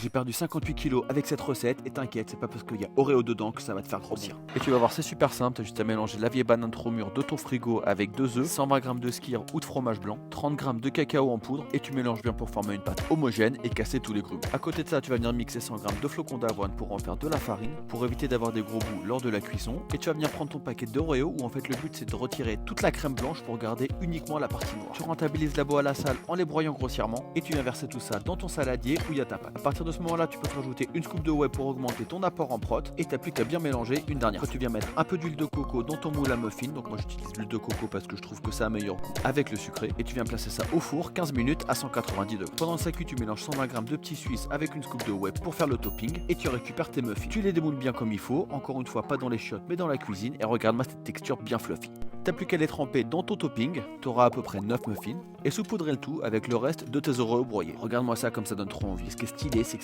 J'ai perdu 58 kilos avec cette recette et t'inquiète, c'est pas parce qu'il y a Oreo dedans que ça va te faire grossir. Et tu vas voir, c'est super simple, t'as juste à mélanger la vieille banane trop mûre de ton frigo avec 2 œufs, 120 g de skyr ou de fromage blanc, 30 g de cacao en poudre et tu mélanges bien pour former une pâte homogène et casser tous les grumeaux. À côté de ça, tu vas venir mixer 100 g de flocons d'avoine pour en faire de la farine, pour éviter d'avoir des gros bouts lors de la cuisson. Et tu vas venir prendre ton paquet d'Oreo où en fait le but c'est de retirer toute la crème blanche pour garder uniquement la partie noire. Tu rentabilises la boîte à la salle en les broyant grossièrement et tu viens verser tout ça dans ton saladier où il y a ta pâte. À partir de ce moment là, tu peux te rajouter une scoop de whey pour augmenter ton apport en prot et t'as plus qu'à bien mélanger une dernière fois. Tu viens mettre un peu d'huile de coco dans ton moule à muffin, donc moi j'utilise l'huile de coco parce que je trouve que ça a meilleur goût avec le sucré, et tu viens placer ça au four 15 minutes à 190 degrés. Pendant sa cuit, tu mélanges 120 g de petits suisses avec une scoop de whey pour faire le topping et tu récupères tes muffins. Tu les démoules bien comme il faut, encore une fois pas dans les chiottes mais dans la cuisine, et regarde-moi cette texture bien fluffy. T'as plus qu'à les tremper dans ton topping, t'auras à peu près 9 muffins et saupoudrer le tout avec le reste de tes Oreos broyés. Regarde-moi ça comme ça donne trop envie. Ce qui est stylé, c'est que c'est